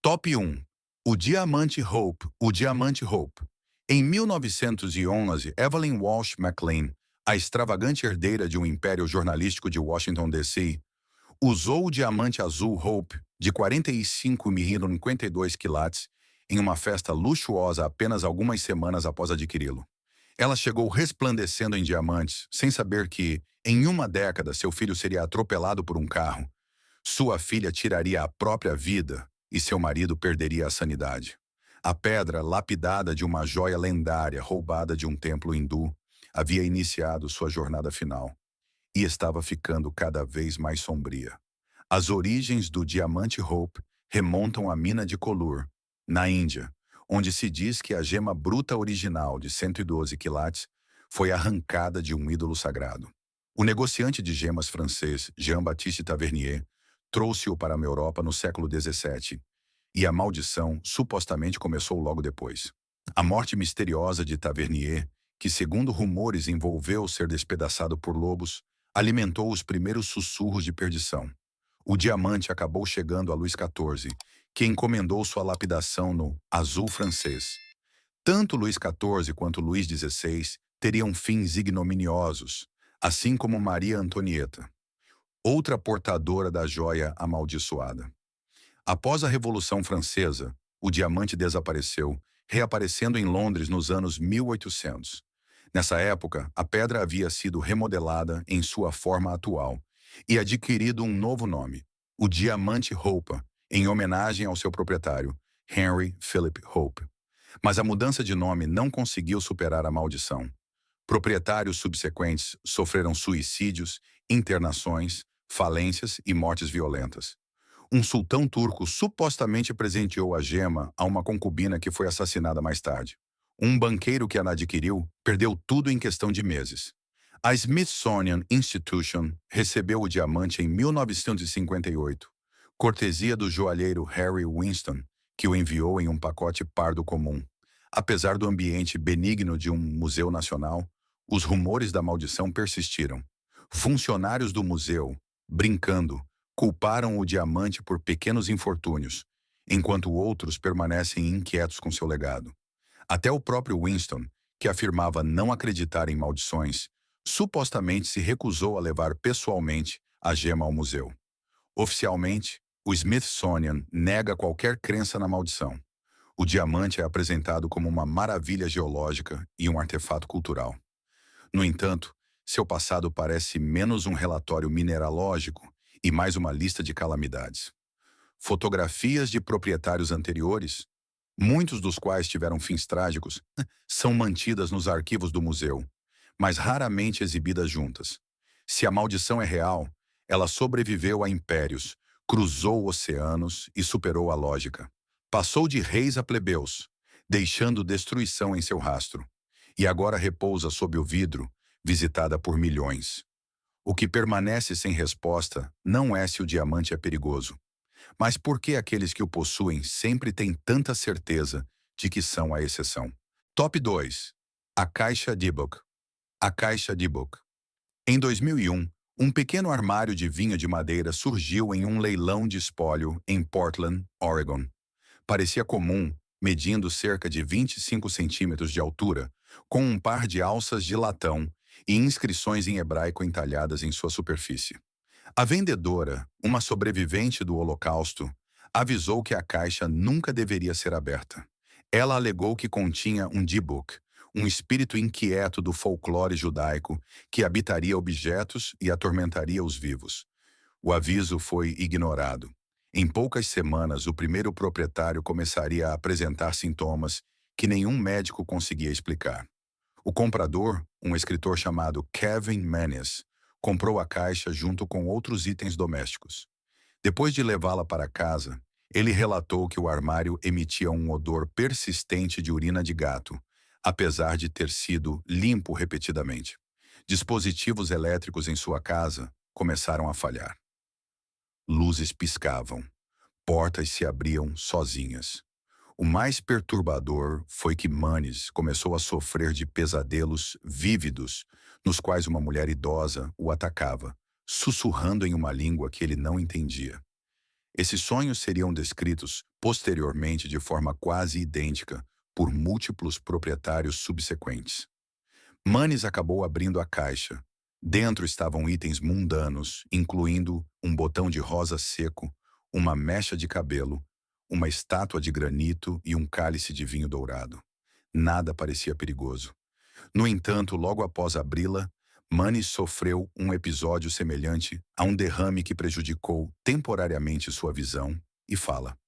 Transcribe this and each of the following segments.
Top 1. O Diamante Hope. O Diamante Hope. Em 1911, Evelyn Walsh McLean, a extravagante herdeira de um império jornalístico de Washington, D.C., usou o diamante azul Hope, de 45,52 quilates, em uma festa luxuosa apenas algumas semanas após adquiri-lo. Ela chegou resplandecendo em diamantes, sem saber que, em uma década, seu filho seria atropelado por um carro, sua filha tiraria a própria vida e seu marido perderia a sanidade. A pedra lapidada de uma joia lendária roubada de um templo hindu havia iniciado sua jornada final e estava ficando cada vez mais sombria. As origens do diamante Hope remontam à mina de Kollur, na Índia, onde se diz que a gema bruta original de 112 quilates foi arrancada de um ídolo sagrado. O negociante de gemas francês Jean-Baptiste Tavernier trouxe-o para a Europa no século XVII, e a maldição supostamente começou logo depois. A morte misteriosa de Tavernier, que segundo rumores envolveu ser despedaçado por lobos, alimentou os primeiros sussurros de perdição. O diamante acabou chegando a Luís XIV, que encomendou sua lapidação no azul francês. Tanto Luís XIV quanto Luís XVI teriam fins ignominiosos, assim como Maria Antonieta, outra portadora da joia amaldiçoada. Após a Revolução Francesa, o diamante desapareceu, reaparecendo em Londres nos anos 1800. Nessa época, a pedra havia sido remodelada em sua forma atual e adquirido um novo nome, o Diamante Hope, em homenagem ao seu proprietário, Henry Philip Hope. Mas a mudança de nome não conseguiu superar a maldição. Proprietários subsequentes sofreram suicídios, internações, falências e mortes violentas. Um sultão turco supostamente presenteou a gema a uma concubina que foi assassinada mais tarde. Um banqueiro que a adquiriu perdeu tudo em questão de meses. A Smithsonian Institution recebeu o diamante em 1958, cortesia do joalheiro Harry Winston, que o enviou em um pacote pardo comum. Apesar do ambiente benigno de um museu nacional, os rumores da maldição persistiram. Funcionários do museu, brincando, culparam o diamante por pequenos infortúnios, enquanto outros permanecem inquietos com seu legado. Até o próprio Winston, que afirmava não acreditar em maldições, supostamente se recusou a levar pessoalmente a gema ao museu. Oficialmente, o Smithsonian nega qualquer crença na maldição. O diamante é apresentado como uma maravilha geológica e um artefato cultural. No entanto, seu passado parece menos um relatório mineralógico e mais uma lista de calamidades. Fotografias de proprietários anteriores, muitos dos quais tiveram fins trágicos, são mantidas nos arquivos do museu, mas raramente exibidas juntas. Se a maldição é real, ela sobreviveu a impérios, cruzou oceanos e superou a lógica. Passou de reis a plebeus, deixando destruição em seu rastro, e agora repousa sob o vidro, visitada por milhões. O que permanece sem resposta não é se o diamante é perigoso, mas por que aqueles que o possuem sempre têm tanta certeza de que são a exceção. Top 2. A Caixa Dybbuk. A Caixa Dybbuk. Em 2001, um pequeno armário de vinho de madeira surgiu em um leilão de espólio em Portland, Oregon. Parecia comum, medindo cerca de 25 centímetros de altura, com um par de alças de latão e inscrições em hebraico entalhadas em sua superfície. A vendedora, uma sobrevivente do Holocausto, avisou que a caixa nunca deveria ser aberta. Ela alegou que continha um Dybbuk, um espírito inquieto do folclore judaico que habitaria objetos e atormentaria os vivos. O aviso foi ignorado. Em poucas semanas, o primeiro proprietário começaria a apresentar sintomas que nenhum médico conseguia explicar. O comprador, um escritor chamado Kevin Menes, comprou a caixa junto com outros itens domésticos. Depois de levá-la para casa, ele relatou que o armário emitia um odor persistente de urina de gato, apesar de ter sido limpo repetidamente. Dispositivos elétricos em sua casa começaram a falhar. Luzes piscavam. Portas se abriam sozinhas. O mais perturbador foi que Manes começou a sofrer de pesadelos vívidos, nos quais uma mulher idosa o atacava, sussurrando em uma língua que ele não entendia. Esses sonhos seriam descritos posteriormente de forma quase idêntica por múltiplos proprietários subsequentes. Manes acabou abrindo a caixa. Dentro estavam itens mundanos, incluindo um botão de rosa seco, uma mecha de cabelo, uma estátua de granito e um cálice de vinho dourado. Nada parecia perigoso. No entanto, logo após abri-la, Manes sofreu um episódio semelhante a um derrame que prejudicou temporariamente sua visão e fala.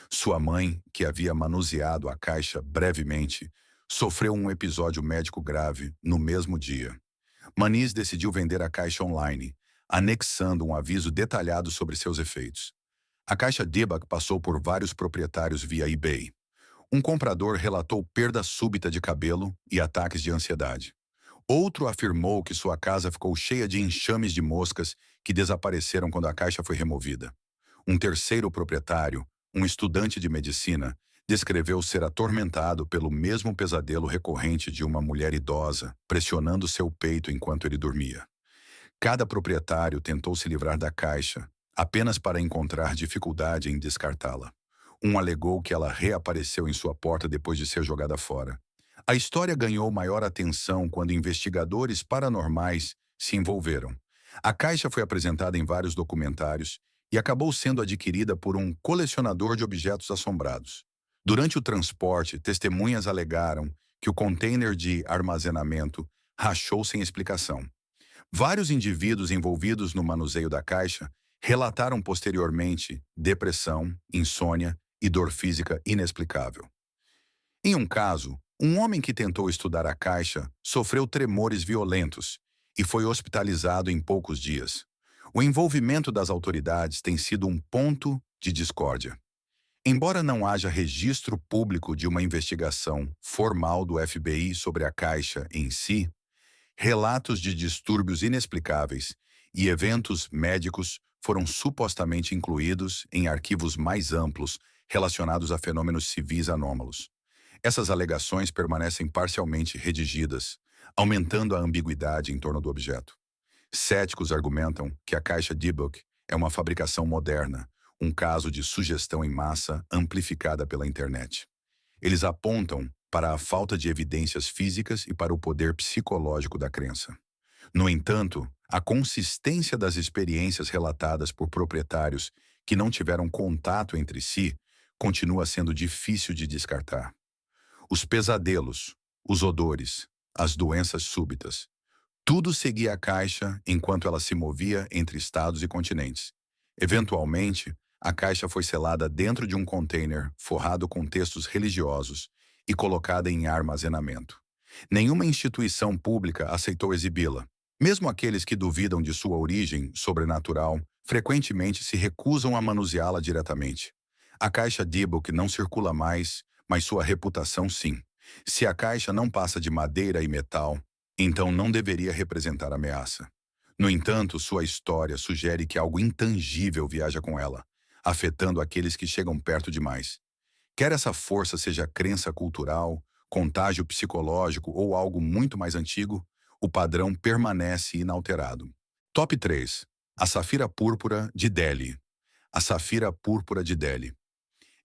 Sua mãe, que havia manuseado a caixa brevemente, sofreu um episódio médico grave no mesmo dia. Manis decidiu vender a caixa online, anexando um aviso detalhado sobre seus efeitos. A caixa Dybbuk passou por vários proprietários via eBay. Um comprador relatou perda súbita de cabelo e ataques de ansiedade. Outro afirmou que sua casa ficou cheia de enxames de moscas que desapareceram quando a caixa foi removida. Um terceiro proprietário, um estudante de medicina, descreveu ser atormentado pelo mesmo pesadelo recorrente de uma mulher idosa, pressionando seu peito enquanto ele dormia. Cada proprietário tentou se livrar da caixa, apenas para encontrar dificuldade em descartá-la. Um alegou que ela reapareceu em sua porta depois de ser jogada fora. A história ganhou maior atenção quando investigadores paranormais se envolveram. A caixa foi apresentada em vários documentários e acabou sendo adquirida por um colecionador de objetos assombrados. Durante o transporte, testemunhas alegaram que o container de armazenamento rachou sem explicação. Vários indivíduos envolvidos no manuseio da caixa relataram posteriormente depressão, insônia e dor física inexplicável. Em um caso, um homem que tentou estudar a caixa sofreu tremores violentos e foi hospitalizado em poucos dias. O envolvimento das autoridades tem sido um ponto de discórdia. Embora não haja registro público de uma investigação formal do FBI sobre a caixa em si, relatos de distúrbios inexplicáveis e eventos médicos foram supostamente incluídos em arquivos mais amplos relacionados a fenômenos civis anômalos. Essas alegações permanecem parcialmente redigidas, aumentando a ambiguidade em torno do objeto. Céticos argumentam que a caixa Dybbuk é uma fabricação moderna, um caso de sugestão em massa amplificada pela internet. Eles apontam para a falta de evidências físicas e para o poder psicológico da crença. No entanto, a consistência das experiências relatadas por proprietários que não tiveram contato entre si continua sendo difícil de descartar. Os pesadelos, os odores, as doenças súbitas, tudo seguia a caixa enquanto ela se movia entre estados e continentes. Eventualmente, a caixa foi selada dentro de um container forrado com textos religiosos e colocada em armazenamento. Nenhuma instituição pública aceitou exibi-la. Mesmo aqueles que duvidam de sua origem sobrenatural frequentemente se recusam a manuseá-la diretamente. A caixa Dybbuk não circula mais, mas sua reputação sim. Se a caixa não passa de madeira e metal, então não deveria representar ameaça. No entanto, sua história sugere que algo intangível viaja com ela, afetando aqueles que chegam perto demais. Quer essa força seja crença cultural, contágio psicológico ou algo muito mais antigo, o padrão permanece inalterado. Top 3. A Safira Púrpura de Delhi. A Safira Púrpura de Delhi.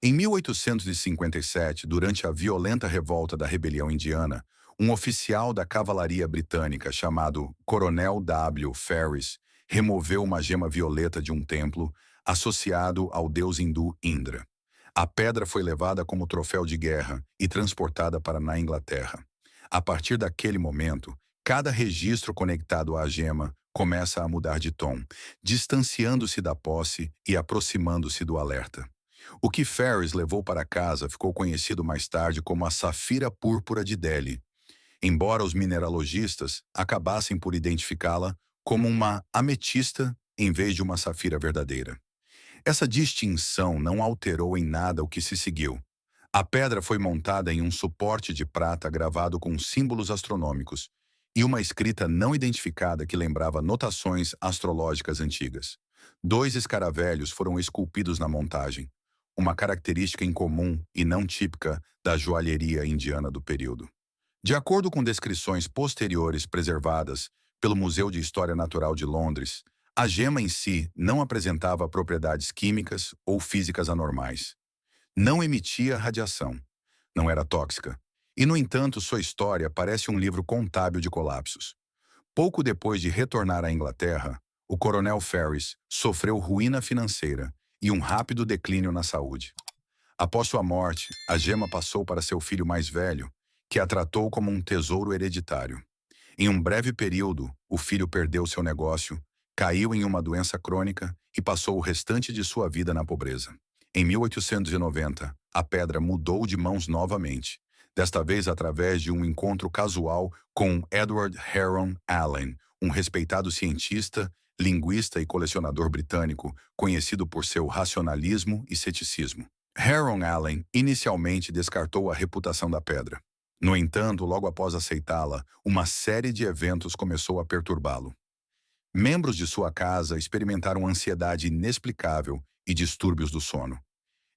Em 1857, durante a violenta revolta da rebelião indiana, um oficial da cavalaria britânica chamado Coronel W. Ferris removeu uma gema violeta de um templo associado ao deus hindu Indra. A pedra foi levada como troféu de guerra e transportada para na Inglaterra. A partir daquele momento, cada registro conectado à gema começa a mudar de tom, distanciando-se da posse e aproximando-se do alerta. O que Ferris levou para casa ficou conhecido mais tarde como a Safira Púrpura de Delhi, embora os mineralogistas acabassem por identificá-la como uma ametista em vez de uma safira verdadeira. Essa distinção não alterou em nada o que se seguiu. A pedra foi montada em um suporte de prata gravado com símbolos astronômicos e uma escrita não identificada que lembrava notações astrológicas antigas. 2 escaravelhos foram esculpidos na montagem, uma característica incomum e não típica da joalheria indiana do período. De acordo com descrições posteriores preservadas pelo Museu de História Natural de Londres, A gema em si não apresentava propriedades químicas ou físicas anormais. Não emitia radiação. Não era tóxica. E, no entanto, sua história parece um livro contábil de colapsos. Pouco depois de retornar à Inglaterra, o coronel Ferris sofreu ruína financeira e um rápido declínio na saúde. Após sua morte, a gema passou para seu filho mais velho, que a tratou como um tesouro hereditário. Em um breve período, o filho perdeu seu negócio, caiu em uma doença crônica e passou o restante de sua vida na pobreza. Em 1890, a pedra mudou de mãos novamente, desta vez através de um encontro casual com Edward Heron Allen, um respeitado cientista, linguista e colecionador britânico, conhecido por seu racionalismo e ceticismo. Heron Allen inicialmente descartou a reputação da pedra. No entanto, logo após aceitá-la, uma série de eventos começou a perturbá-lo. Membros de sua casa experimentaram ansiedade inexplicável e distúrbios do sono.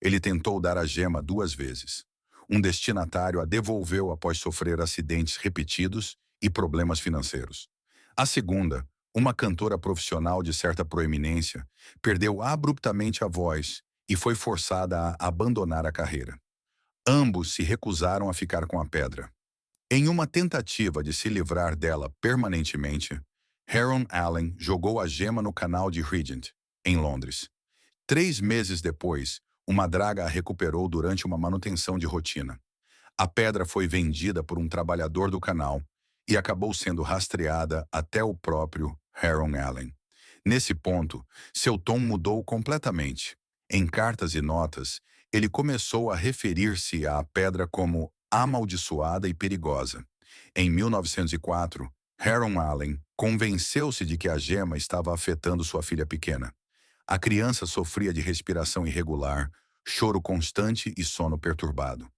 Ele tentou dar a gema 2 vezes. Um destinatário a devolveu após sofrer acidentes repetidos e problemas financeiros. A segunda, uma cantora profissional de certa proeminência, perdeu abruptamente a voz e foi forçada a abandonar a carreira. Ambos se recusaram a ficar com a pedra. Em uma tentativa de se livrar dela permanentemente, Heron Allen jogou a gema no canal de Regent, em Londres. 3 meses depois, uma draga a recuperou durante uma manutenção de rotina. A pedra foi vendida por um trabalhador do canal e acabou sendo rastreada até o próprio Heron Allen. Nesse ponto, seu tom mudou completamente. Em cartas e notas, ele começou a referir-se à pedra como amaldiçoada e perigosa. Em 1904, Heron Allen convenceu-se de que a gema estava afetando sua filha pequena. A criança sofria de respiração irregular, choro constante e sono perturbado.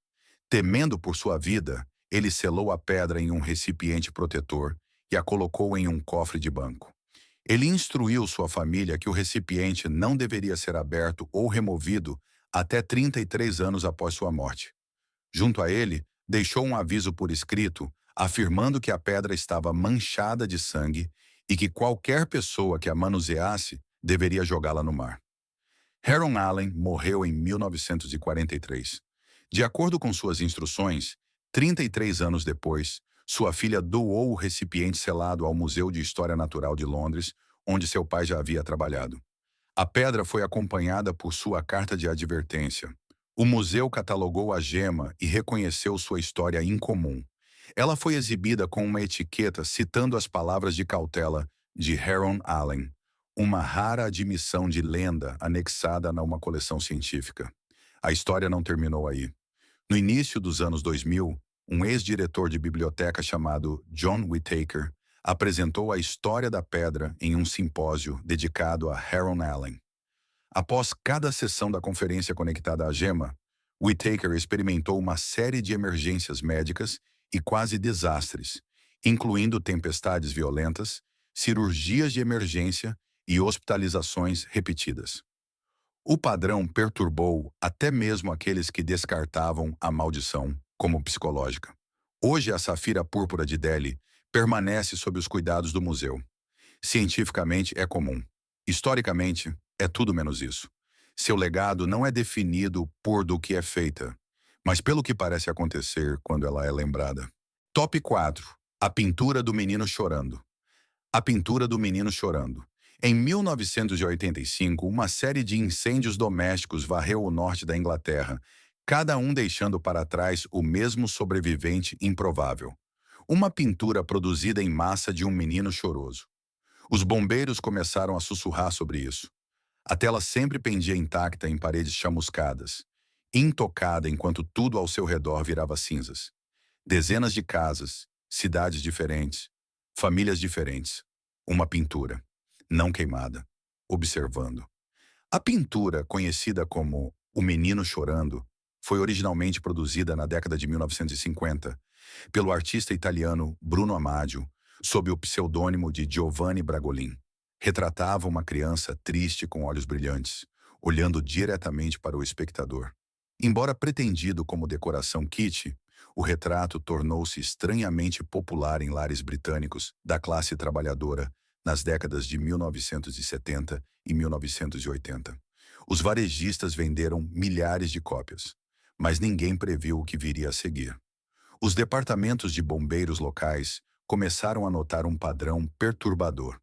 Temendo por sua vida, ele selou a pedra em um recipiente protetor e a colocou em um cofre de banco. Ele instruiu sua família que o recipiente não deveria ser aberto ou removido até 33 anos após sua morte. Junto a ele, deixou um aviso por escrito afirmando que a pedra estava manchada de sangue e que qualquer pessoa que a manuseasse deveria jogá-la no mar. Heron Allen morreu em 1943. De acordo com suas instruções, 33 anos depois, sua filha doou o recipiente selado ao Museu de História Natural de Londres, onde seu pai já havia trabalhado. A pedra foi acompanhada por sua carta de advertência. O museu catalogou a gema e reconheceu sua história incomum. Ela foi exibida com uma etiqueta citando as palavras de cautela de Heron Allen, uma rara admissão de lenda anexada a uma coleção científica. A história não terminou aí. No início dos anos 2000, um ex-diretor de biblioteca chamado John Whittaker apresentou a história da pedra em um simpósio dedicado a Heron Allen. Após cada sessão da conferência conectada à gema, Whittaker experimentou uma série de emergências médicas e quase desastres, incluindo tempestades violentas, cirurgias de emergência e hospitalizações repetidas. O padrão perturbou até mesmo aqueles que descartavam a maldição como psicológica. Hoje, a safira púrpura de Delhi permanece sob os cuidados do museu. Cientificamente é comum. Historicamente, é tudo menos isso. Seu legado não é definido por do que é feita, mas pelo que parece acontecer quando ela é lembrada. Top 4. A pintura do menino chorando. A pintura do menino chorando. Em 1985, uma série de incêndios domésticos varreu o norte da Inglaterra, cada um deixando para trás o mesmo sobrevivente improvável. Uma pintura produzida em massa de um menino choroso. Os bombeiros começaram a sussurrar sobre isso. A tela sempre pendia intacta em paredes chamuscadas, intocada enquanto tudo ao seu redor virava cinzas. Dezenas de casas, cidades diferentes, famílias diferentes. Uma pintura, não queimada, observando. A pintura, conhecida como O Menino Chorando, foi originalmente produzida na década de 1950 pelo artista italiano Bruno Amadio, sob o pseudônimo de Giovanni Bragolin. Retratava uma criança triste com olhos brilhantes, olhando diretamente para o espectador. Embora pretendido como decoração kitsch, o retrato tornou-se estranhamente popular em lares britânicos da classe trabalhadora nas décadas de 1970 e 1980. Os varejistas venderam milhares de cópias, mas ninguém previu o que viria a seguir. Os departamentos de bombeiros locais começaram a notar um padrão perturbador.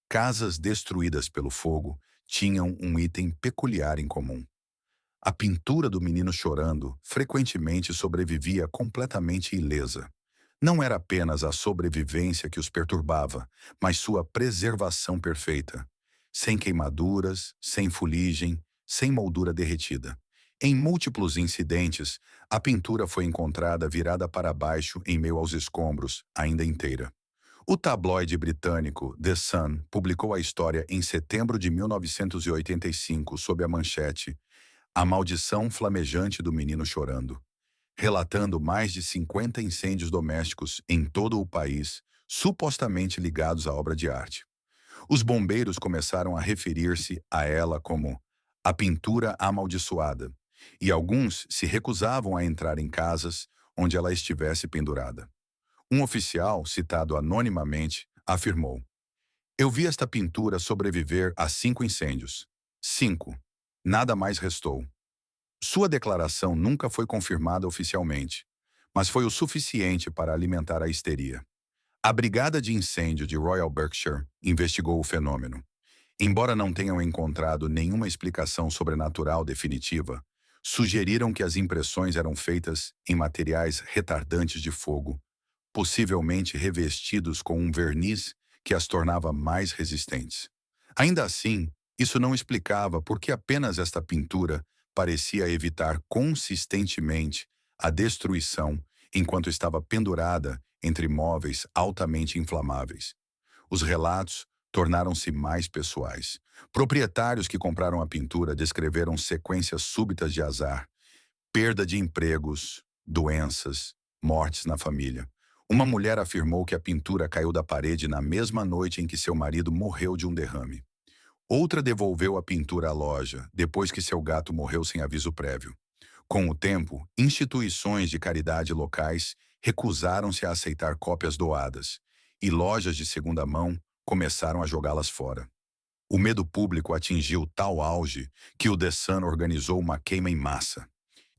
Casas destruídas pelo fogo tinham um item peculiar em comum. A pintura do menino chorando frequentemente sobrevivia completamente ilesa. Não era apenas a sobrevivência que os perturbava, mas sua preservação perfeita. Sem queimaduras, sem fuligem, sem moldura derretida. Em múltiplos incidentes, a pintura foi encontrada virada para baixo em meio aos escombros, ainda inteira. O tabloide britânico The Sun publicou a história em setembro de 1985 sob a manchete A Maldição Flamejante do Menino Chorando, relatando mais de 50 incêndios domésticos em todo o país, supostamente ligados à obra de arte. Os bombeiros começaram a referir-se a ela como a pintura amaldiçoada, e alguns se recusavam a entrar em casas onde ela estivesse pendurada. Um oficial, citado anonimamente, afirmou: Eu vi esta pintura sobreviver a 5 incêndios. 5. Nada mais restou. Sua declaração nunca foi confirmada oficialmente, mas foi o suficiente para alimentar a histeria. A Brigada de Incêndio de Royal Berkshire investigou o fenômeno. Embora não tenham encontrado nenhuma explicação sobrenatural definitiva, sugeriram que as impressões eram feitas em materiais retardantes de fogo, possivelmente revestidos com um verniz que as tornava mais resistentes. Ainda assim, isso não explicava por que apenas esta pintura parecia evitar consistentemente a destruição enquanto estava pendurada entre móveis altamente inflamáveis. Os relatos tornaram-se mais pessoais. Proprietários que compraram a pintura descreveram sequências súbitas de azar, perda de empregos, doenças, mortes na família. Uma mulher afirmou que a pintura caiu da parede na mesma noite em que seu marido morreu de um derrame. Outra devolveu a pintura à loja, depois que seu gato morreu sem aviso prévio. Com o tempo, instituições de caridade locais recusaram-se a aceitar cópias doadas, e lojas de segunda mão começaram a jogá-las fora. O medo público atingiu tal auge que o The Sun organizou uma queima em massa.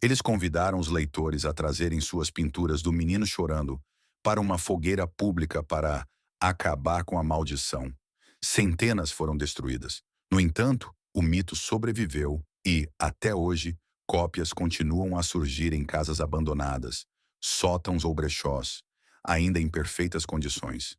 Eles convidaram os leitores a trazerem suas pinturas do menino chorando para uma fogueira pública para acabar com a maldição. Centenas foram destruídas. No entanto, o mito sobreviveu e, até hoje, cópias continuam a surgir em casas abandonadas, sótãos ou brechós, ainda em perfeitas condições.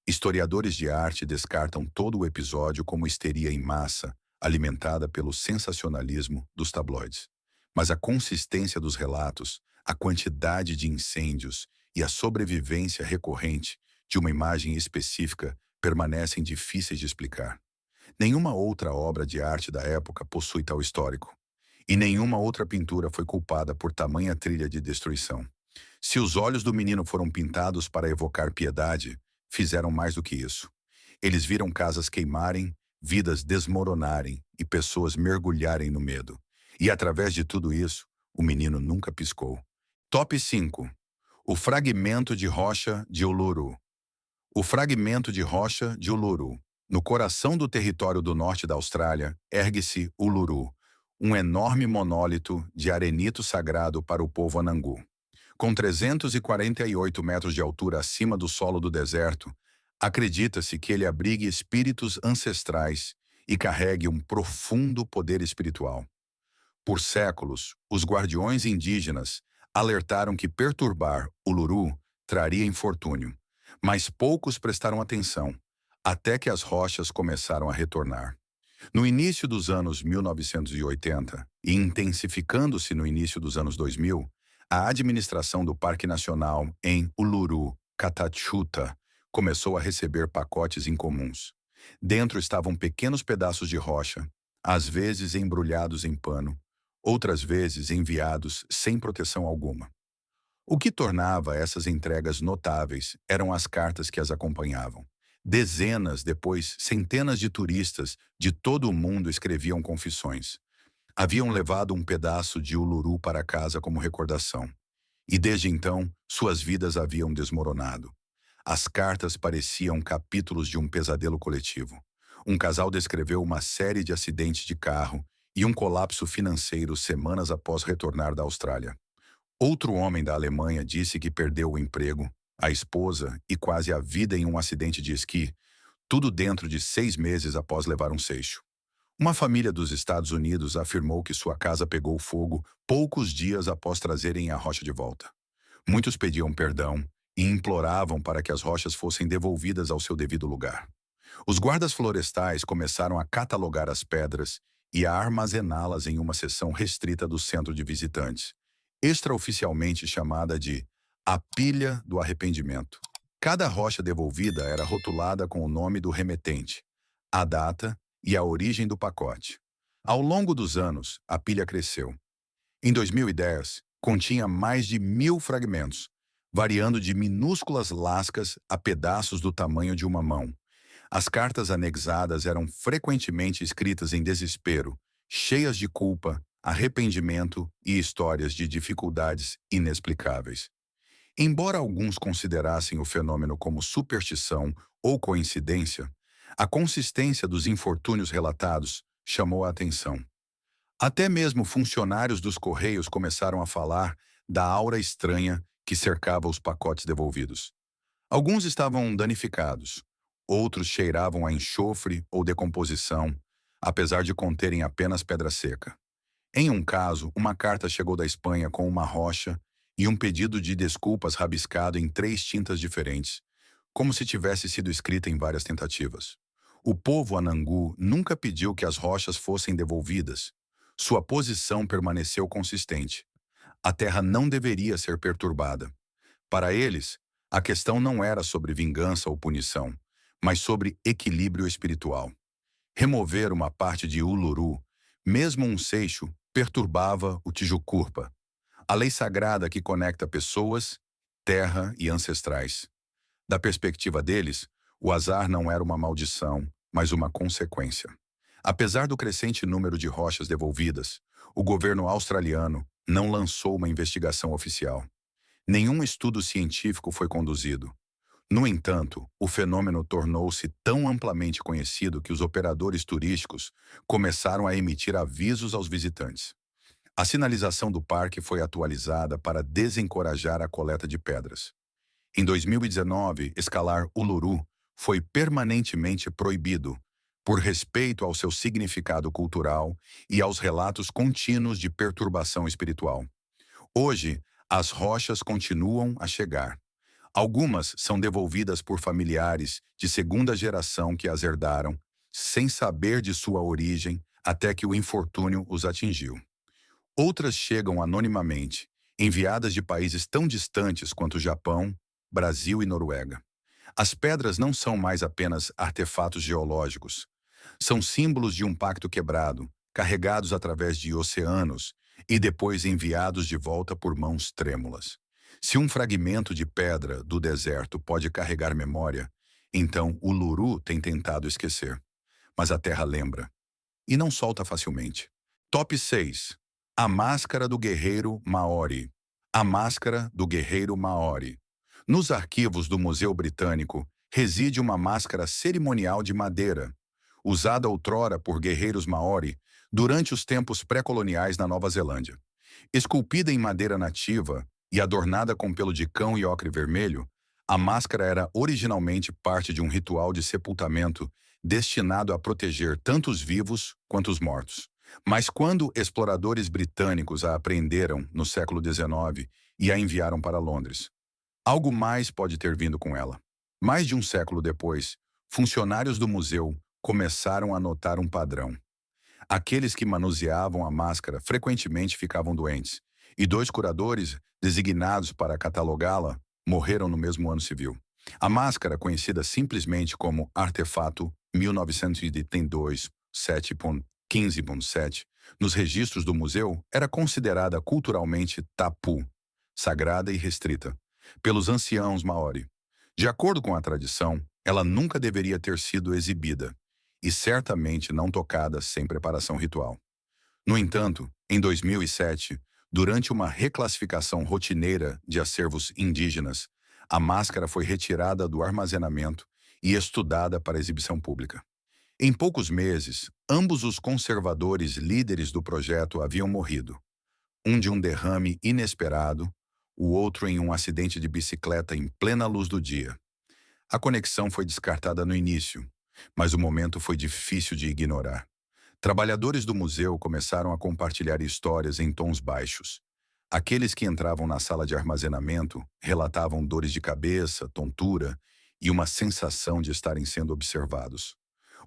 Historiadores de arte descartam todo o episódio como histeria em massa, alimentada pelo sensacionalismo dos tabloides. Mas a consistência dos relatos, a quantidade de incêndios e a sobrevivência recorrente de uma imagem específica permanecem difíceis de explicar. Nenhuma outra obra de arte da época possui tal histórico. E nenhuma outra pintura foi culpada por tamanha trilha de destruição. Se os olhos do menino foram pintados para evocar piedade, fizeram mais do que isso. Eles viram casas queimarem, vidas desmoronarem e pessoas mergulharem no medo. E através de tudo isso, o menino nunca piscou. Top 5. O fragmento de rocha de Uluru. O fragmento de rocha de Uluru. No coração do território do norte da Austrália, ergue-se Uluru, um enorme monólito de arenito sagrado para o povo Anangu. Com 348 metros de altura acima do solo do deserto, acredita-se que ele abrigue espíritos ancestrais e carregue um profundo poder espiritual. Por séculos, os guardiões indígenas alertaram que perturbar Uluru traria infortúnio, mas poucos prestaram atenção, até que as rochas começaram a retornar. No início dos anos 1980, e intensificando-se no início dos anos 2000, a administração do Parque Nacional em Uluru, Katachuta, começou a receber pacotes incomuns. Dentro estavam pequenos pedaços de rocha, às vezes embrulhados em pano, outras vezes enviados sem proteção alguma. O que tornava essas entregas notáveis eram as cartas que as acompanhavam. Dezenas, depois centenas de turistas de todo o mundo escreviam confissões. Haviam levado um pedaço de Uluru para casa como recordação. E desde então, suas vidas haviam desmoronado. As cartas pareciam capítulos de um pesadelo coletivo. Um casal descreveu uma série de acidentes de carro e um colapso financeiro semanas após retornar da Austrália. Outro homem da Alemanha disse que perdeu o emprego, a esposa e quase a vida em um acidente de esqui, tudo dentro de 6 meses após levar um seixo. Uma família dos Estados Unidos afirmou que sua casa pegou fogo poucos dias após trazerem a rocha de volta. Muitos pediam perdão e imploravam para que as rochas fossem devolvidas ao seu devido lugar. Os guardas florestais começaram a catalogar as pedras e a armazená-las em uma seção restrita do centro de visitantes, extraoficialmente chamada de a Pilha do Arrependimento. Cada rocha devolvida era rotulada com o nome do remetente, a data e a origem do pacote. Ao longo dos anos, a pilha cresceu. Em 2010, continha mais de 1.000 fragmentos, variando de minúsculas lascas a pedaços do tamanho de uma mão. As cartas anexadas eram frequentemente escritas em desespero, cheias de culpa, arrependimento e histórias de dificuldades inexplicáveis. Embora alguns considerassem o fenômeno como superstição ou coincidência, a consistência dos infortúnios relatados chamou a atenção. Até mesmo funcionários dos Correios começaram a falar da aura estranha que cercava os pacotes devolvidos. Alguns estavam danificados, outros cheiravam a enxofre ou decomposição, apesar de conterem apenas pedra seca. Em um caso, uma carta chegou da Espanha com uma rocha e um pedido de desculpas rabiscado em 3 tintas diferentes, como se tivesse sido escrita em várias tentativas. O povo Anangu nunca pediu que as rochas fossem devolvidas. Sua posição permaneceu consistente. A terra não deveria ser perturbada. Para eles, a questão não era sobre vingança ou punição, mas sobre equilíbrio espiritual. Remover uma parte de Uluru, mesmo um seixo, perturbava o Tijucurpa, a lei sagrada que conecta pessoas, terra e ancestrais. Da perspectiva deles, o azar não era uma maldição, mas uma consequência. Apesar do crescente número de rochas devolvidas, o governo australiano não lançou uma investigação oficial. Nenhum estudo científico foi conduzido. No entanto, o fenômeno tornou-se tão amplamente conhecido que os operadores turísticos começaram a emitir avisos aos visitantes. A sinalização do parque foi atualizada para desencorajar a coleta de pedras. Em 2019, escalar Uluru foi permanentemente proibido, por respeito ao seu significado cultural e aos relatos contínuos de perturbação espiritual. Hoje, as rochas continuam a chegar. Algumas são devolvidas por familiares de segunda geração que as herdaram, sem saber de sua origem até que o infortúnio os atingiu. Outras chegam anonimamente, enviadas de países tão distantes quanto Japão, Brasil e Noruega. As pedras não são mais apenas artefatos geológicos. São símbolos de um pacto quebrado, carregados através de oceanos e depois enviados de volta por mãos trêmulas. Se um fragmento de pedra do deserto pode carregar memória, então o Uluru tem tentado esquecer. Mas a terra lembra. E não solta facilmente. Top 6. A máscara do guerreiro Maori. A máscara do guerreiro Maori. Nos arquivos do Museu Britânico reside uma máscara cerimonial de madeira, usada outrora por guerreiros Maori durante os tempos pré-coloniais na Nova Zelândia. Esculpida em madeira nativa e adornada com pelo de cão e ocre vermelho, a máscara era originalmente parte de um ritual de sepultamento destinado a proteger tanto os vivos quanto os mortos. Mas quando exploradores britânicos a apreenderam no século XIX e a enviaram para Londres, algo mais pode ter vindo com ela. Mais de um século depois, funcionários do museu começaram a notar um padrão. Aqueles que manuseavam a máscara frequentemente ficavam doentes, e 2 curadores, designados para catalogá-la, morreram no mesmo ano civil. A máscara, conhecida simplesmente como Artefato 1932 7.15.7, nos registros do museu, era considerada culturalmente tapu, sagrada e restrita, pelos anciãos Maori. De acordo com a tradição, ela nunca deveria ter sido exibida, e certamente não tocada sem preparação ritual. No entanto, em 2007, durante uma reclassificação rotineira de acervos indígenas, A máscara foi retirada do armazenamento e estudada para exibição pública. Em poucos meses, ambos os conservadores líderes do projeto haviam morrido. Um de um derrame inesperado, o outro em um acidente de bicicleta em plena luz do dia. A conexão foi descartada no início, mas o momento foi difícil de ignorar. Trabalhadores do museu começaram a compartilhar histórias em tons baixos. Aqueles que entravam na sala de armazenamento relatavam dores de cabeça, tontura e uma sensação de estarem sendo observados.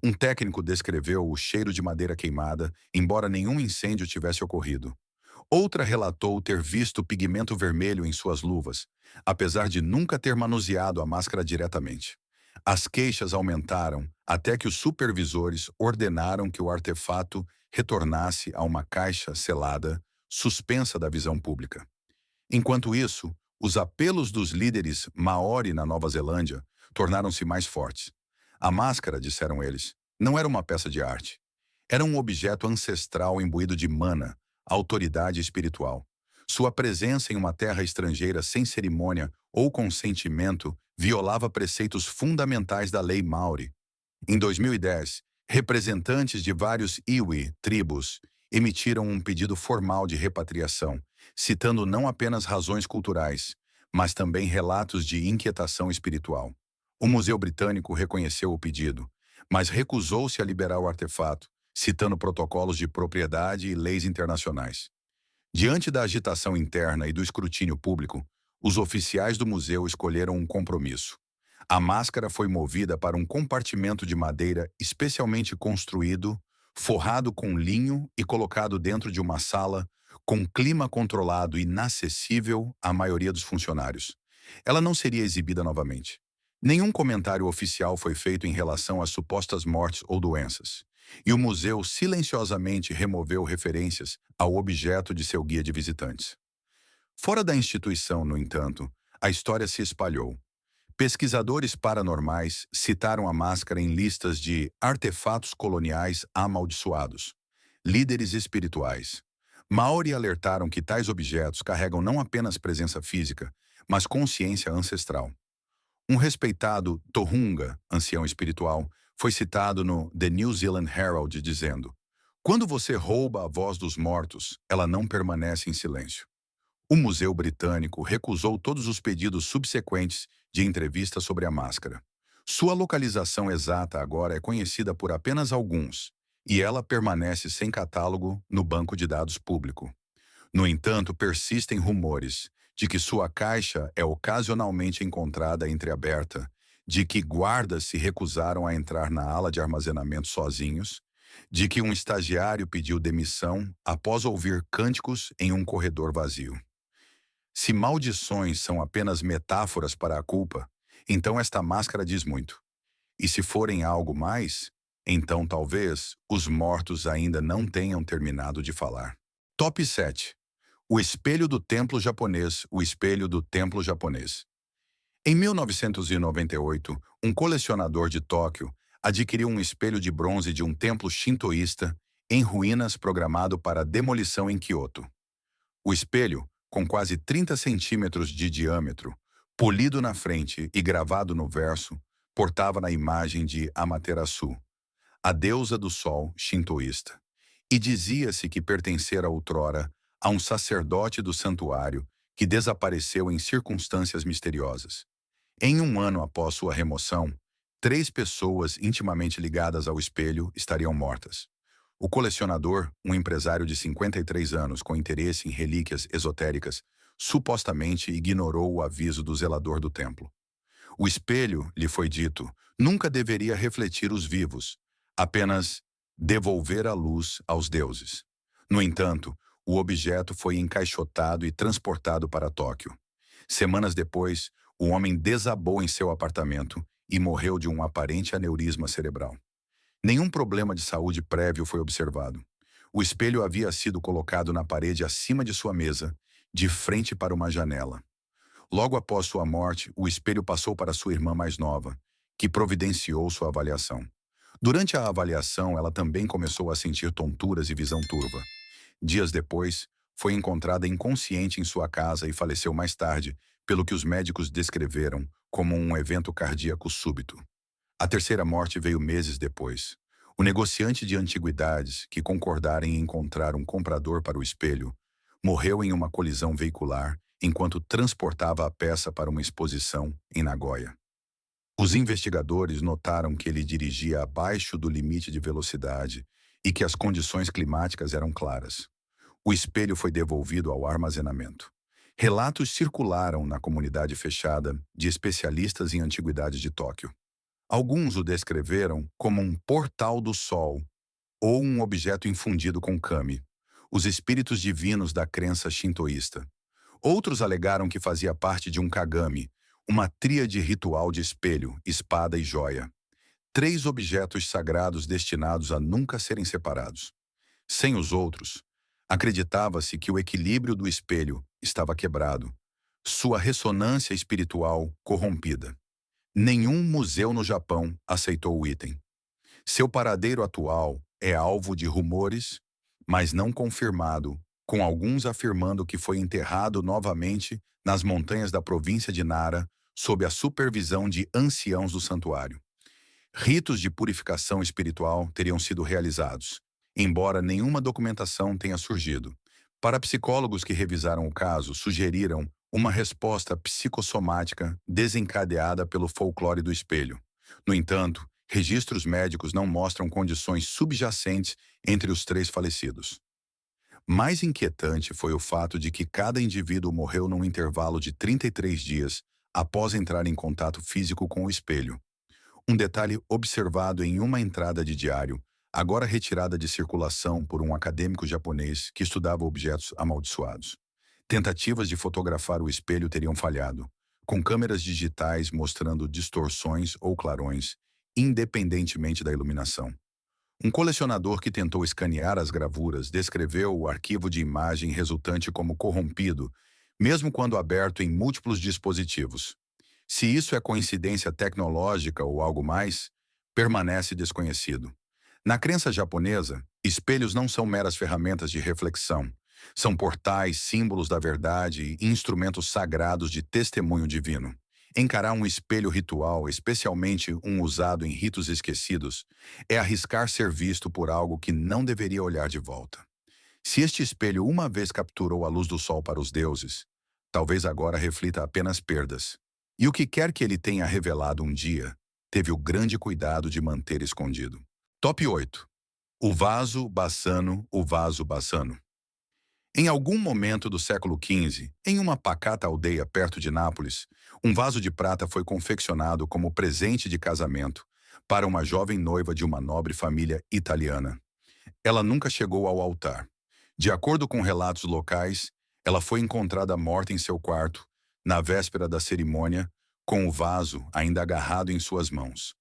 Um técnico descreveu o cheiro de madeira queimada, embora nenhum incêndio tivesse ocorrido. Outra relatou ter visto pigmento vermelho em suas luvas, apesar de nunca ter manuseado a máscara diretamente. As queixas aumentaram até que os supervisores ordenaram que o artefato retornasse a uma caixa selada, suspensa da visão pública. Enquanto isso, os apelos dos líderes Maori na Nova Zelândia tornaram-se mais fortes. A máscara, disseram eles, não era uma peça de arte. Era um objeto ancestral imbuído de mana, autoridade espiritual. Sua presença em uma terra estrangeira sem cerimônia ou consentimento violava preceitos fundamentais da lei Maori. Em 2010, representantes de vários iwi, tribos, emitiram um pedido formal de repatriação, citando não apenas razões culturais, mas também relatos de inquietação espiritual. O Museu Britânico reconheceu o pedido, mas recusou-se a liberar o artefato, citando protocolos de propriedade e leis internacionais. Diante da agitação interna e do escrutínio público, os oficiais do museu escolheram um compromisso. A máscara foi movida para um compartimento de madeira especialmente construído, forrado com linho e colocado dentro de uma sala com clima controlado e inacessível à maioria dos funcionários. Ela não seria exibida novamente. Nenhum comentário oficial foi feito em relação às supostas mortes ou doenças, e o museu silenciosamente removeu referências ao objeto de seu guia de visitantes. Fora da instituição, no entanto, a história se espalhou. Pesquisadores paranormais citaram a máscara em listas de artefatos coloniais amaldiçoados, líderes espirituais. Maori alertaram que tais objetos carregam não apenas presença física, mas consciência ancestral. Um respeitado Tohunga, ancião espiritual, foi citado no The New Zealand Herald dizendo: "Quando você rouba a voz dos mortos, ela não permanece em silêncio." O Museu Britânico recusou todos os pedidos subsequentes de entrevista sobre a máscara. Sua localização exata agora é conhecida por apenas alguns, e ela permanece sem catálogo no banco de dados público. No entanto, persistem rumores de que sua caixa é ocasionalmente encontrada entreaberta, de que guardas se recusaram a entrar na ala de armazenamento sozinhos, de que um estagiário pediu demissão após ouvir cânticos em um corredor vazio. Se maldições são apenas metáforas para a culpa, então esta máscara diz muito. E se forem algo mais, então talvez os mortos ainda não tenham terminado de falar. Top 7. O espelho do templo japonês, o espelho do templo japonês. Em 1998, um colecionador de Tóquio adquiriu um espelho de bronze de um templo shintoísta em ruínas programado para demolição em Kyoto. O espelho, com quase 30 centímetros de diâmetro, polido na frente e gravado no verso, portava na imagem de Amaterasu, a deusa do sol shintoísta, e dizia-se que pertencera outrora a um sacerdote do santuário que desapareceu em circunstâncias misteriosas. Em um ano após sua remoção, 3 pessoas intimamente ligadas ao espelho estariam mortas. O colecionador, um empresário de 53 anos com interesse em relíquias esotéricas, supostamente ignorou o aviso do zelador do templo. O espelho, lhe foi dito, nunca deveria refletir os vivos, apenas devolver a luz aos deuses. No entanto, o objeto foi encaixotado e transportado para Tóquio. Semanas depois, o homem desabou em seu apartamento e morreu de um aparente aneurisma cerebral. Nenhum problema de saúde prévio foi observado. O espelho havia sido colocado na parede acima de sua mesa, de frente para uma janela. Logo após sua morte, o espelho passou para sua irmã mais nova, que providenciou sua avaliação. Durante a avaliação, ela também começou a sentir tonturas e visão turva. Dias depois, foi encontrada inconsciente em sua casa e faleceu mais tarde, pelo que os médicos descreveram como um evento cardíaco súbito. A terceira morte veio meses depois. O negociante de antiguidades, que concordara em encontrar um comprador para o espelho, morreu em uma colisão veicular enquanto transportava a peça para uma exposição em Nagoya. Os investigadores notaram que ele dirigia abaixo do limite de velocidade e que as condições climáticas eram claras. O espelho foi devolvido ao armazenamento. Relatos circularam na comunidade fechada de especialistas em antiguidades de Tóquio. Alguns o descreveram como um portal do sol ou um objeto infundido com kami, os espíritos divinos da crença shintoísta. Outros alegaram que fazia parte de um kagami, uma tríade ritual de espelho, espada e joia. Três objetos sagrados destinados a nunca serem separados. Sem os outros, acreditava-se que o equilíbrio do espelho estava quebrado, sua ressonância espiritual corrompida. Nenhum museu no Japão aceitou o item. Seu paradeiro atual é alvo de rumores, mas não confirmado, com alguns afirmando que foi enterrado novamente nas montanhas da província de Nara, sob a supervisão de anciãos do santuário. Ritos de purificação espiritual teriam sido realizados, embora nenhuma documentação tenha surgido. Parapsicólogos que revisaram o caso sugeriram uma resposta psicossomática desencadeada pelo folclore do espelho. No entanto, registros médicos não mostram condições subjacentes entre os três falecidos. Mais inquietante foi o fato de que cada indivíduo morreu num intervalo de 33 dias após entrar em contato físico com o espelho. Um detalhe observado em uma entrada de diário, agora retirada de circulação por um acadêmico japonês que estudava objetos amaldiçoados. Tentativas de fotografar o espelho teriam falhado, com câmeras digitais mostrando distorções ou clarões, independentemente da iluminação. Um colecionador que tentou escanear as gravuras descreveu o arquivo de imagem resultante como corrompido, mesmo quando aberto em múltiplos dispositivos. Se isso é coincidência tecnológica ou algo mais, permanece desconhecido. Na crença japonesa, espelhos não são meras ferramentas de reflexão. São portais, símbolos da verdade e instrumentos sagrados de testemunho divino. Encarar um espelho ritual, especialmente um usado em ritos esquecidos, é arriscar ser visto por algo que não deveria olhar de volta. Se este espelho uma vez capturou a luz do sol para os deuses, talvez agora reflita apenas perdas. E o que quer que ele tenha revelado um dia, teve o grande cuidado de manter escondido. Top 8. O vaso bassano. Em algum momento do século XV, em uma pacata aldeia perto de Nápoles, um vaso de prata foi confeccionado como presente de casamento para uma jovem noiva de uma nobre família italiana. Ela nunca chegou ao altar. De acordo com relatos locais, ela foi encontrada morta em seu quarto, na véspera da cerimônia, com o vaso ainda agarrado em suas mãos.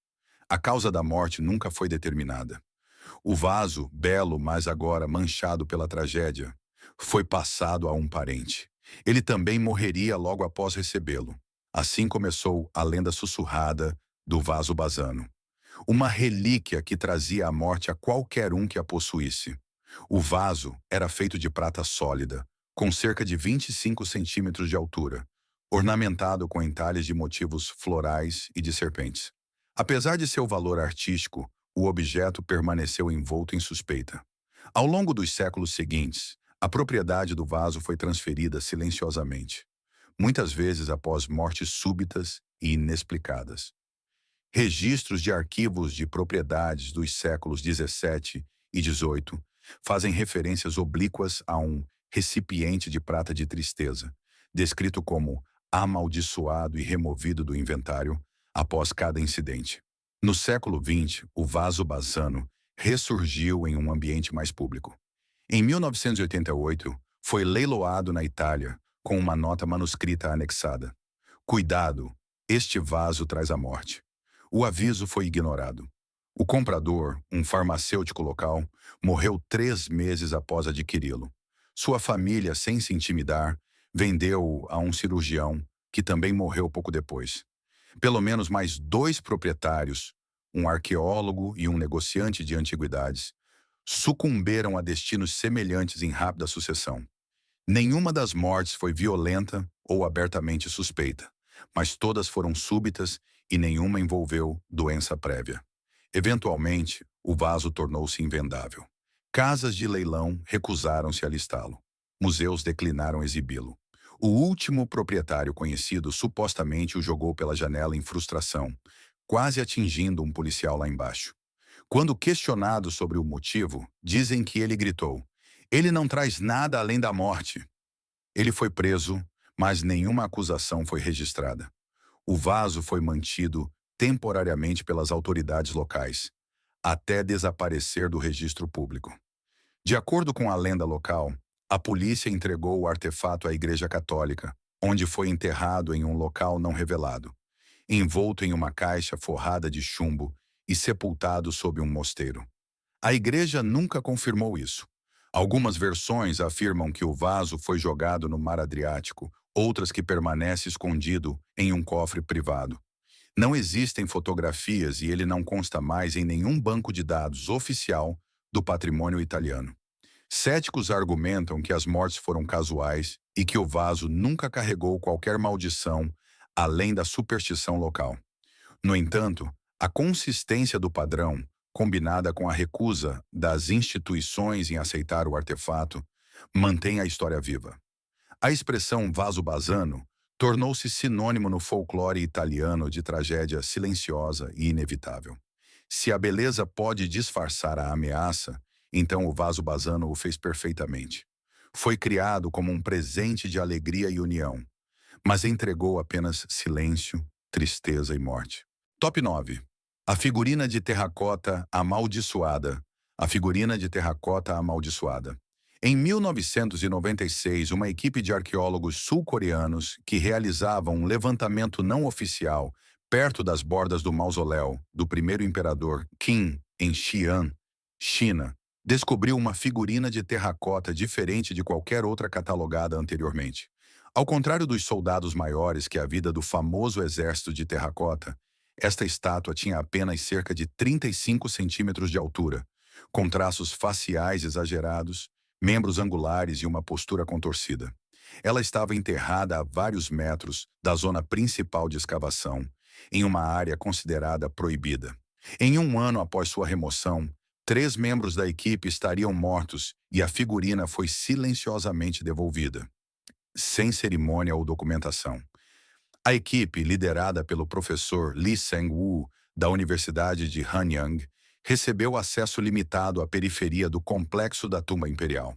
A causa da morte nunca foi determinada. O vaso, belo, mas agora manchado pela tragédia, foi passado a um parente. Ele também morreria logo após recebê-lo. Assim começou a lenda sussurrada do vaso basano. Uma relíquia que trazia a morte a qualquer um que a possuísse. O vaso era feito de prata sólida, com cerca de 25 centímetros de altura, ornamentado com entalhes de motivos florais e de serpentes. Apesar de seu valor artístico, o objeto permaneceu envolto em suspeita. Ao longo dos séculos seguintes, a propriedade do vaso foi transferida silenciosamente, muitas vezes após mortes súbitas e inexplicadas. Registros de arquivos de propriedades dos séculos XVII e XVIII fazem referências oblíquas a um recipiente de prata de tristeza, descrito como amaldiçoado e removido do inventário após cada incidente. No século XX, o vaso basano ressurgiu em um ambiente mais público. Em 1988, foi leiloado na Itália, com uma nota manuscrita anexada. Cuidado, este vaso traz a morte. O aviso foi ignorado. O comprador, um farmacêutico local, morreu 3 meses após adquiri-lo. Sua família, sem se intimidar, vendeu-o a um cirurgião, que também morreu pouco depois. Pelo menos mais 2 proprietários, um arqueólogo e um negociante de antiguidades, sucumberam a destinos semelhantes em rápida sucessão. Nenhuma das mortes foi violenta ou abertamente suspeita, mas todas foram súbitas e nenhuma envolveu doença prévia. Eventualmente, o vaso tornou-se invendável. Casas de leilão recusaram-se a listá-lo. Museus declinaram exibi-lo. O último proprietário conhecido supostamente o jogou pela janela em frustração, quase atingindo um policial lá embaixo. Quando questionado sobre o motivo, dizem que ele gritou: "Ele não traz nada além da morte." Ele foi preso, mas nenhuma acusação foi registrada. O vaso foi mantido temporariamente pelas autoridades locais, até desaparecer do registro público. De acordo com a lenda local, a polícia entregou o artefato à Igreja Católica, onde foi enterrado em um local não revelado, envolto em uma caixa forrada de chumbo e sepultado sob um mosteiro. A igreja nunca confirmou isso. Algumas versões afirmam que o vaso foi jogado no Mar Adriático, outras que permanece escondido em um cofre privado. Não existem fotografias e ele não consta mais em nenhum banco de dados oficial do patrimônio italiano. Céticos argumentam que as mortes foram casuais e que o vaso nunca carregou qualquer maldição além da superstição local. No entanto, a consistência do padrão, combinada com a recusa das instituições em aceitar o artefato, mantém a história viva. A expressão vaso basano tornou-se sinônimo no folclore italiano de tragédia silenciosa e inevitável. Se a beleza pode disfarçar a ameaça, então o vaso basano o fez perfeitamente. Foi criado como um presente de alegria e união, mas entregou apenas silêncio, tristeza e morte. Top 9. A figurina de terracota amaldiçoada. A figurina de terracota amaldiçoada. Em 1996, uma equipe de arqueólogos sul-coreanos que realizavam um levantamento não oficial perto das bordas do mausoléu do primeiro imperador Qin, em Xi'an, China, descobriu uma figurina de terracota diferente de qualquer outra catalogada anteriormente. Ao contrário dos soldados maiores que a vida do famoso exército de terracota, esta estátua tinha apenas cerca de 35 centímetros de altura, com traços faciais exagerados, membros angulares e uma postura contorcida. Ela estava enterrada a vários metros da zona principal de escavação, em uma área considerada proibida. Em um ano após sua remoção, 3 membros da equipe estariam mortos e a figurina foi silenciosamente devolvida, sem cerimônia ou documentação. A equipe, liderada pelo professor Lee Sang-woo, da Universidade de Hanyang, recebeu acesso limitado à periferia do complexo da tumba imperial.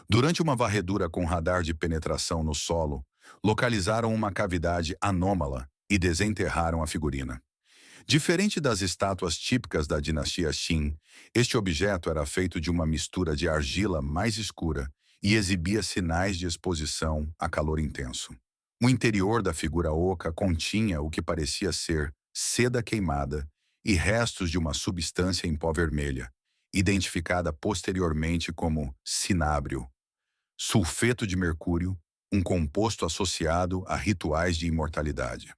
Durante uma varredura com radar de penetração no solo, localizaram uma cavidade anômala e desenterraram a figurina. Diferente das estátuas típicas da dinastia Qin, este objeto era feito de uma mistura de argila mais escura e exibia sinais de exposição a calor intenso. O interior da figura oca continha o que parecia ser seda queimada e restos de uma substância em pó vermelha, identificada posteriormente como cinábrio, sulfeto de mercúrio, um composto associado a rituais de imortalidade.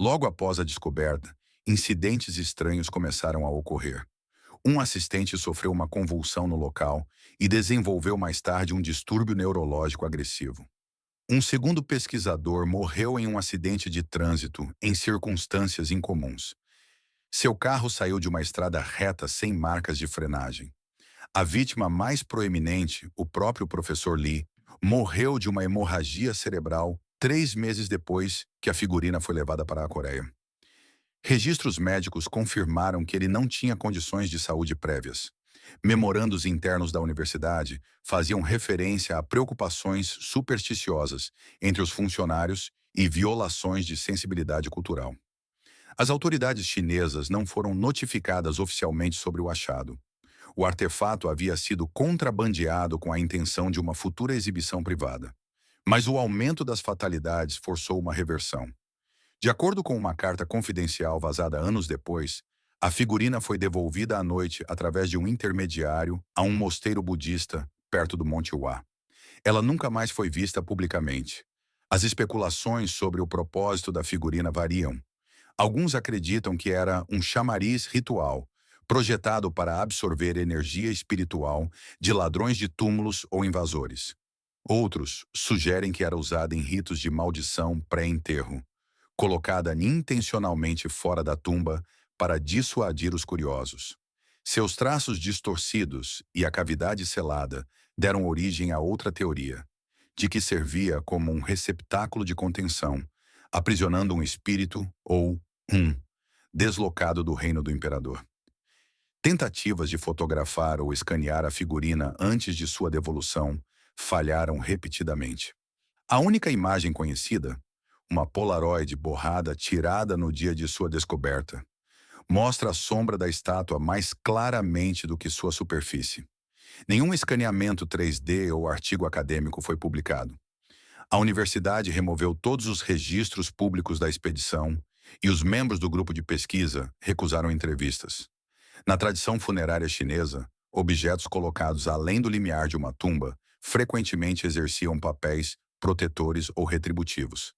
Logo após a descoberta, incidentes estranhos começaram a ocorrer. Um assistente sofreu uma convulsão no local e desenvolveu mais tarde um distúrbio neurológico agressivo. Um segundo pesquisador morreu em um acidente de trânsito em circunstâncias incomuns. Seu carro saiu de uma estrada reta sem marcas de frenagem. A vítima mais proeminente, o próprio professor Lee, morreu de uma hemorragia cerebral 3 meses depois que a figurina foi levada para a Coreia. Registros médicos confirmaram que ele não tinha condições de saúde prévias. Memorandos internos da universidade faziam referência a preocupações supersticiosas entre os funcionários e violações de sensibilidade cultural. As autoridades chinesas não foram notificadas oficialmente sobre o achado. O artefato havia sido contrabandeado com a intenção de uma futura exibição privada. Mas o aumento das fatalidades forçou uma reversão. De acordo com uma carta confidencial vazada anos depois, a figurina foi devolvida à noite através de um intermediário a um mosteiro budista perto do Monte Hua. Ela nunca mais foi vista publicamente. As especulações sobre o propósito da figurina variam. Alguns acreditam que era um chamariz ritual, projetado para absorver energia espiritual de ladrões de túmulos ou invasores. Outros sugerem que era usada em ritos de maldição pré-enterro, colocada intencionalmente fora da tumba para dissuadir os curiosos. Seus traços distorcidos e a cavidade selada deram origem a outra teoria, de que servia como um receptáculo de contenção, aprisionando um espírito ou um deslocado do reino do imperador. Tentativas de fotografar ou escanear a figurina antes de sua devolução falharam repetidamente. A única imagem conhecida, uma Polaroid borrada tirada no dia de sua descoberta, mostra a sombra da estátua mais claramente do que sua superfície. Nenhum escaneamento 3D ou artigo acadêmico foi publicado. A universidade removeu todos os registros públicos da expedição e os membros do grupo de pesquisa recusaram entrevistas. Na tradição funerária chinesa, objetos colocados além do limiar de uma tumba frequentemente exerciam papéis protetores ou retributivos.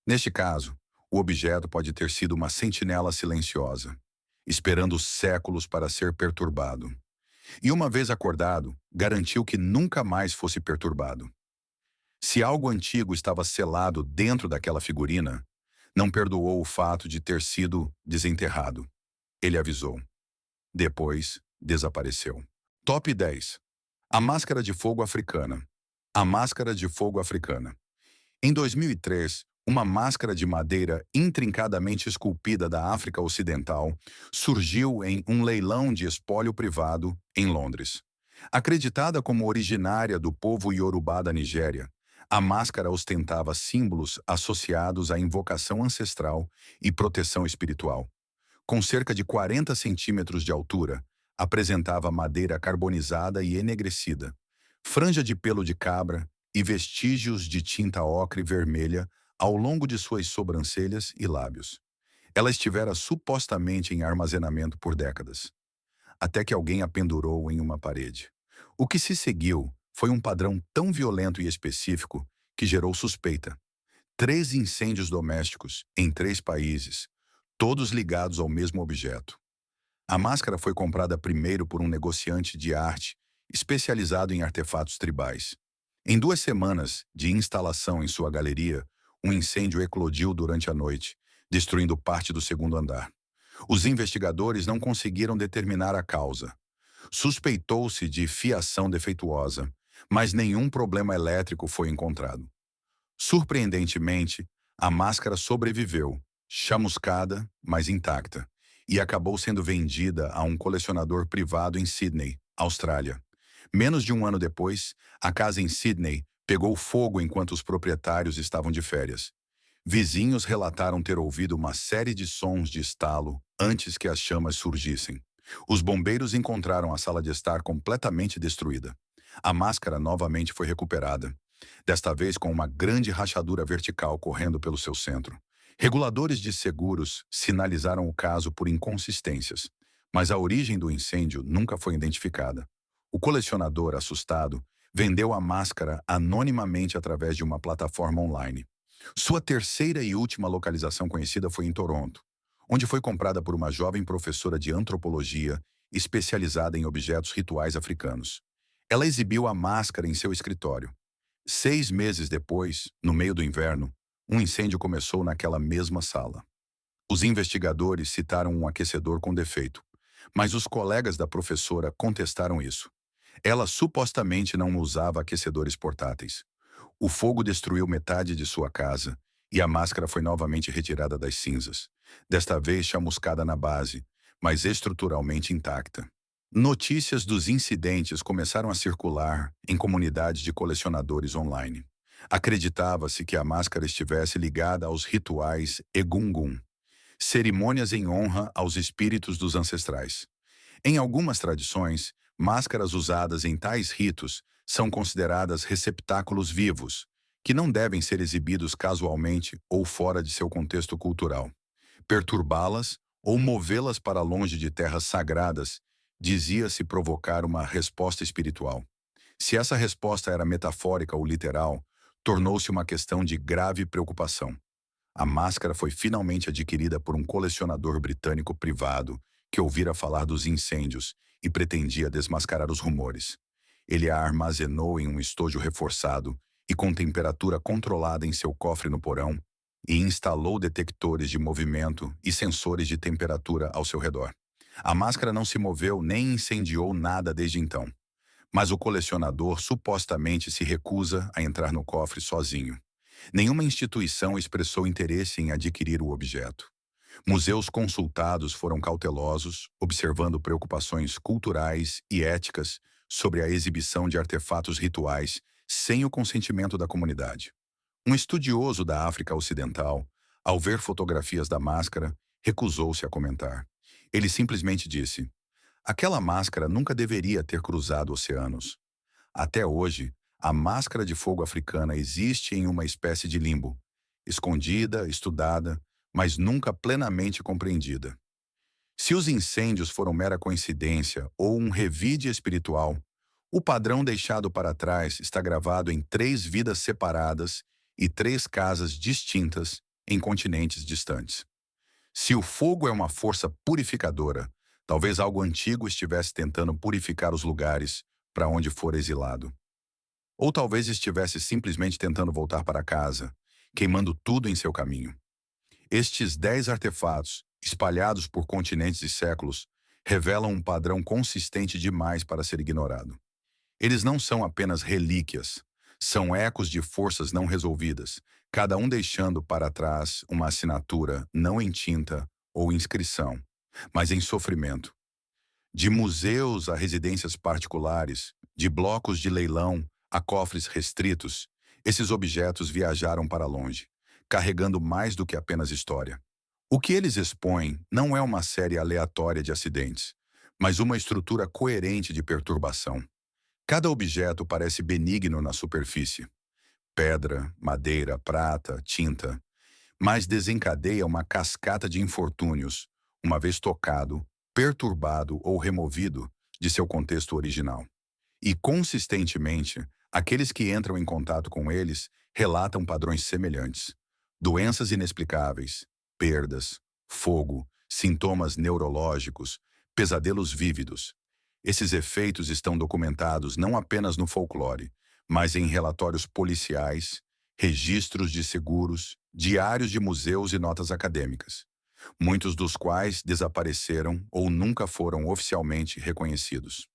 Neste caso, o objeto pode ter sido uma sentinela silenciosa, esperando séculos para ser perturbado. E uma vez acordado, garantiu que nunca mais fosse perturbado. Se algo antigo estava selado dentro daquela figurina, não perdoou o fato de ter sido desenterrado. Ele avisou. Depois, desapareceu. Top 10. A máscara de fogo africana. A máscara de fogo africana. Em 2003, uma máscara de madeira intrincadamente esculpida da África Ocidental surgiu em um leilão de espólio privado em Londres. Acreditada como originária do povo Yorubá da Nigéria, a máscara ostentava símbolos associados à invocação ancestral e proteção espiritual. Com cerca de 40 centímetros de altura, apresentava madeira carbonizada e enegrecida, franja de pelo de cabra e vestígios de tinta ocre vermelha ao longo de suas sobrancelhas e lábios. Ela estivera supostamente em armazenamento por décadas, até que alguém a pendurou em uma parede. O que se seguiu foi um padrão tão violento e específico que gerou suspeita. 3 incêndios domésticos em 3 países, todos ligados ao mesmo objeto. A máscara foi comprada primeiro por um negociante de arte especializado em artefatos tribais. Em 2 semanas de instalação em sua galeria, um incêndio eclodiu durante a noite, destruindo parte do segundo andar. Os investigadores não conseguiram determinar a causa. Suspeitou-se de fiação defeituosa, mas nenhum problema elétrico foi encontrado. Surpreendentemente, a máscara sobreviveu, chamuscada, mas intacta, e acabou sendo vendida a um colecionador privado em Sydney, Austrália. Menos de um ano depois, a casa em Sydney pegou fogo enquanto os proprietários estavam de férias. Vizinhos relataram ter ouvido uma série de sons de estalo antes que as chamas surgissem. Os bombeiros encontraram a sala de estar completamente destruída. A máscara novamente foi recuperada, desta vez com uma grande rachadura vertical correndo pelo seu centro. Reguladores de seguros sinalizaram o caso por inconsistências, mas a origem do incêndio nunca foi identificada. O colecionador, assustado, vendeu a máscara anonimamente através de uma plataforma online. Sua terceira e última localização conhecida foi em Toronto, onde foi comprada por uma jovem professora de antropologia especializada em objetos rituais africanos. Ela exibiu a máscara em seu escritório. 6 meses depois, no meio do inverno, um incêndio começou naquela mesma sala. Os investigadores citaram um aquecedor com defeito, mas os colegas da professora contestaram isso. Ela supostamente não usava aquecedores portáteis. O fogo destruiu metade de sua casa e a máscara foi novamente retirada das cinzas, desta vez chamuscada na base, mas estruturalmente intacta. Notícias dos incidentes começaram a circular em comunidades de colecionadores online. Acreditava-se que a máscara estivesse ligada aos rituais Egungun, cerimônias em honra aos espíritos dos ancestrais. Em algumas tradições, máscaras usadas em tais ritos são consideradas receptáculos vivos, que não devem ser exibidos casualmente ou fora de seu contexto cultural. Perturbá-las ou movê-las para longe de terras sagradas dizia-se provocar uma resposta espiritual. Se essa resposta era metafórica ou literal, tornou-se uma questão de grave preocupação. A máscara foi finalmente adquirida por um colecionador britânico privado que ouvira falar dos incêndios e pretendia desmascarar os rumores. Ele a armazenou em um estojo reforçado e com temperatura controlada em seu cofre no porão e instalou detectores de movimento e sensores de temperatura ao seu redor. A máscara não se moveu nem incendiou nada desde então, mas o colecionador supostamente se recusa a entrar no cofre sozinho. Nenhuma instituição expressou interesse em adquirir o objeto. Museus consultados foram cautelosos, observando preocupações culturais e éticas sobre a exibição de artefatos rituais sem o consentimento da comunidade. Um estudioso da África Ocidental, ao ver fotografias da máscara, recusou-se a comentar. Ele simplesmente disse: aquela máscara nunca deveria ter cruzado oceanos. Até hoje, a máscara de fogo africana existe em uma espécie de limbo, escondida, estudada, mas nunca plenamente compreendida. Se os incêndios foram mera coincidência ou um revide espiritual, o padrão deixado para trás está gravado em 3 vidas separadas e 3 casas distintas em continentes distantes. Se o fogo é uma força purificadora, talvez algo antigo estivesse tentando purificar os lugares para onde for exilado. Ou talvez estivesse simplesmente tentando voltar para casa, queimando tudo em seu caminho. Estes 10 artefatos, espalhados por continentes e séculos, revelam um padrão consistente demais para ser ignorado. Eles não são apenas relíquias, são ecos de forças não resolvidas, cada um deixando para trás uma assinatura não em tinta ou inscrição, mas em sofrimento. De museus a residências particulares, de blocos de leilão a cofres restritos, esses objetos viajaram para longe, carregando mais do que apenas história. O que eles expõem não é uma série aleatória de acidentes, mas uma estrutura coerente de perturbação. Cada objeto parece benigno na superfície, pedra, madeira, prata, tinta, mas desencadeia uma cascata de infortúnios, uma vez tocado, perturbado ou removido de seu contexto original. E, consistentemente, aqueles que entram em contato com eles relatam padrões semelhantes. Doenças inexplicáveis, perdas, fogo, sintomas neurológicos, pesadelos vívidos. Esses efeitos estão documentados não apenas no folclore, mas em relatórios policiais, registros de seguros, diários de museus e notas acadêmicas, muitos dos quais desapareceram ou nunca foram oficialmente reconhecidos.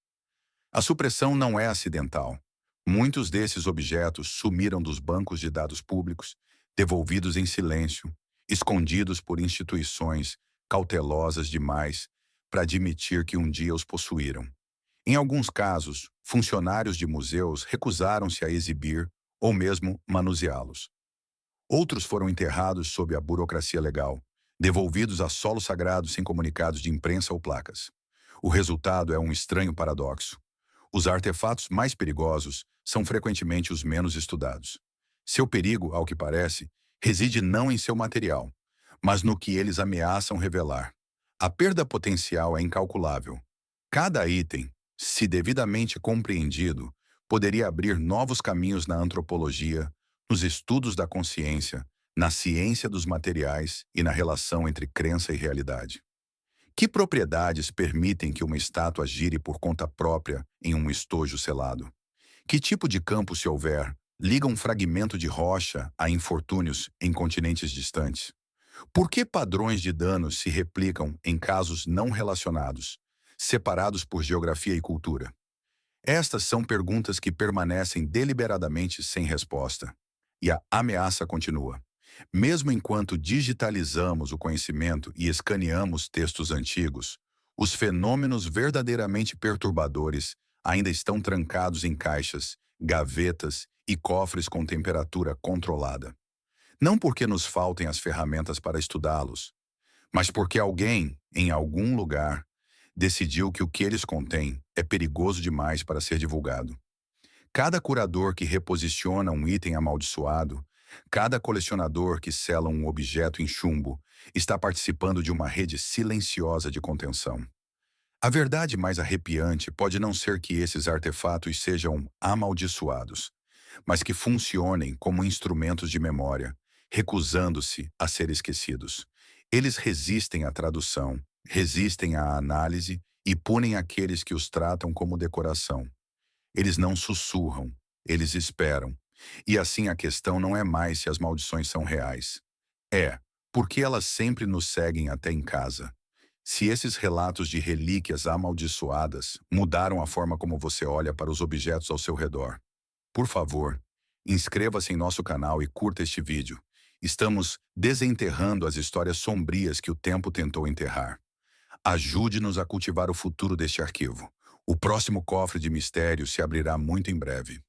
A supressão não é acidental. Muitos desses objetos sumiram dos bancos de dados públicos, devolvidos em silêncio, escondidos por instituições cautelosas demais para admitir que um dia os possuíram. Em alguns casos, funcionários de museus recusaram-se a exibir ou mesmo manuseá-los. Outros foram enterrados sob a burocracia legal, devolvidos a solo sagrado sem comunicados de imprensa ou placas. O resultado é um estranho paradoxo. Os artefatos mais perigosos são frequentemente os menos estudados. Seu perigo, ao que parece, reside não em seu material, mas no que eles ameaçam revelar. A perda potencial é incalculável. Cada item, se devidamente compreendido, poderia abrir novos caminhos na antropologia, nos estudos da consciência, na ciência dos materiais e na relação entre crença e realidade. Que propriedades permitem que uma estátua gire por conta própria em um estojo selado? Que tipo de campo, se houver, liga um fragmento de rocha a infortúnios em continentes distantes? Por que padrões de danos se replicam em casos não relacionados, separados por geografia e cultura? Estas são perguntas que permanecem deliberadamente sem resposta. E a ameaça continua. Mesmo enquanto digitalizamos o conhecimento e escaneamos textos antigos, os fenômenos verdadeiramente perturbadores ainda estão trancados em caixas, gavetas e cofres com temperatura controlada. Não porque nos faltem as ferramentas para estudá-los, mas porque alguém, em algum lugar, decidiu que o que eles contêm é perigoso demais para ser divulgado. Cada curador que reposiciona um item amaldiçoado, cada colecionador que sela um objeto em chumbo, está participando de uma rede silenciosa de contenção. A verdade mais arrepiante pode não ser que esses artefatos sejam amaldiçoados, mas que funcionem como instrumentos de memória, recusando-se a ser esquecidos. Eles resistem à tradução, resistem à análise e punem aqueles que os tratam como decoração. Eles não sussurram, eles esperam. E assim a questão não é mais se as maldições são reais. É, porque elas sempre nos seguem até em casa. Se esses relatos de relíquias amaldiçoadas mudaram a forma como você olha para os objetos ao seu redor, por favor, inscreva-se em nosso canal e curta este vídeo. Estamos desenterrando as histórias sombrias que o tempo tentou enterrar. Ajude-nos a cultivar o futuro deste arquivo. O próximo cofre de mistérios se abrirá muito em breve.